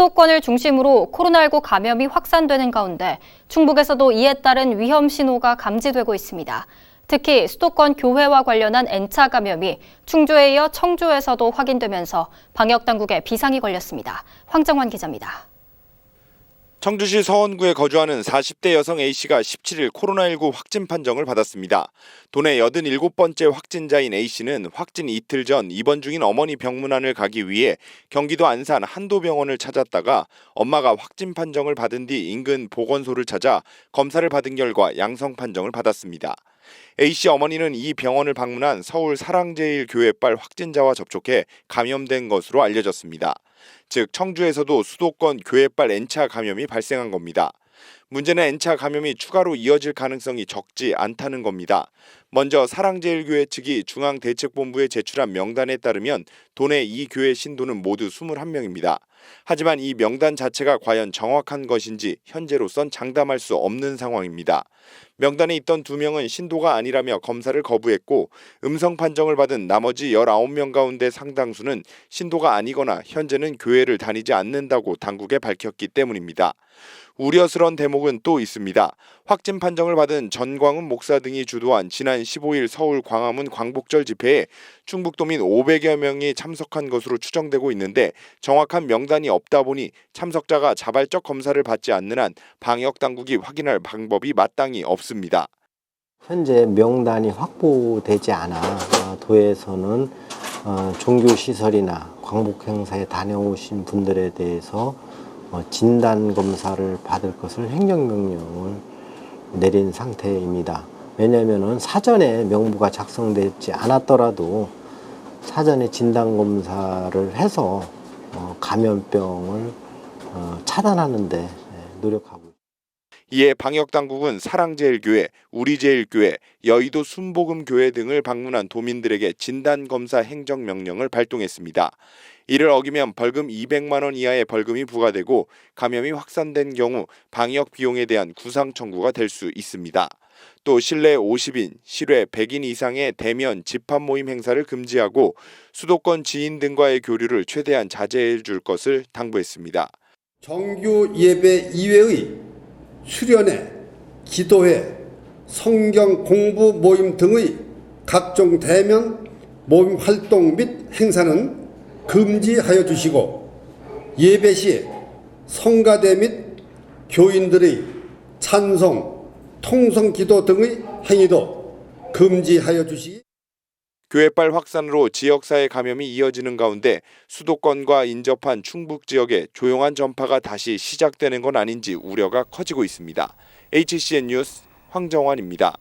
수도권을 중심으로 코로나19 감염이 확산되는 가운데 충북에서도 이에 따른 위험 신호가 감지되고 있습니다. 특히 수도권 교회와 관련한 N차 감염이 충주에 이어 청주에서도 확인되면서 방역당국에 비상이 걸렸습니다. 황정환 기자입니다. 청주시 서원구에 거주하는 40대 여성 A씨가 17일 코로나19 확진 판정을 받았습니다. 도내 87번째 확진자인 A씨는 확진 이틀 전 입원 중인 어머니 병문안을 가기 위해 경기도 안산 한도병원을 찾았다가 엄마가 확진 판정을 받은 뒤 인근 보건소를 찾아 검사를 받은 결과 양성 판정을 받았습니다. A씨 어머니는 이 병원을 방문한 서울 사랑제일교회발 확진자와 접촉해 감염된 것으로 알려졌습니다. 즉 청주에서도 수도권 교회발 N차 감염이 발생한 겁니다. 문제는 N차 감염이 추가로 이어질 가능성이 적지 않다는 겁니다. 먼저 사랑제일교회 측이 중앙대책본부에 제출한 명단에 따르면 도내 이 교회 신도는 모두 21명입니다. 하지만 이 명단 자체가 과연 정확한 것인지 현재로선 장담할 수 없는 상황입니다. 명단에 있던 2명은 신도가 아니라며 검사를 거부했고 음성 판정을 받은 나머지 19명 가운데 상당수는 신도가 아니거나 현재는 교회를 다니지 않는다고 당국에 밝혔기 때문입니다. 우려스러운 대목은 또 있습니다. 확진 판정을 받은 전광훈 목사 등이 주도한 지난 15일 서울 광화문 광복절 집회에 충북도민 500여 명이 참석한 것으로 추정되고 있는데 정확한 명단이 없다 보니 참석자가 자발적 검사를 받지 않는 한 방역당국이 확인할 방법이 마땅히 없습니다. 현재 명단이 확보되지 않아 도에서는 종교시설이나 광복행사에 다녀오신 분들에 대해서 진단검사를 받을 것을 행정명령을 내린 상태입니다. 왜냐하면 사전에 명부가 작성되지 않았더라도 사전에 진단검사를 해서 감염병을 차단하는 데 노력하고 있습니다. 이에 방역당국은 사랑제일교회, 우리제일교회, 여의도 순복음교회 등을 방문한 도민들에게 진단검사 행정명령을 발동했습니다. 이를 어기면 벌금 200만 원 이하의 벌금이 부과되고 감염이 확산된 경우 방역 비용에 대한 구상 청구가 될 수 있습니다. 또 실내 50인, 실외 100인 이상의 대면 집합 모임 행사를 금지하고 수도권 지인 등과의 교류를 최대한 자제해 줄 것을 당부했습니다. 정규 예배 이외의 수련회, 기도회, 성경 공부 모임 등의 각종 대면 모임 활동 및 행사는 금지하여 주시고 예배 시 성가대 및 교인들의 찬송, 통성 기도 등의 행위도 금지하여 주시기. 교회발 확산으로 지역사회 감염이 이어지는 가운데 수도권과 인접한 충북 지역에 조용한 전파가 다시 시작되는 건 아닌지 우려가 커지고 있습니다. HCN 뉴스 황정환입니다.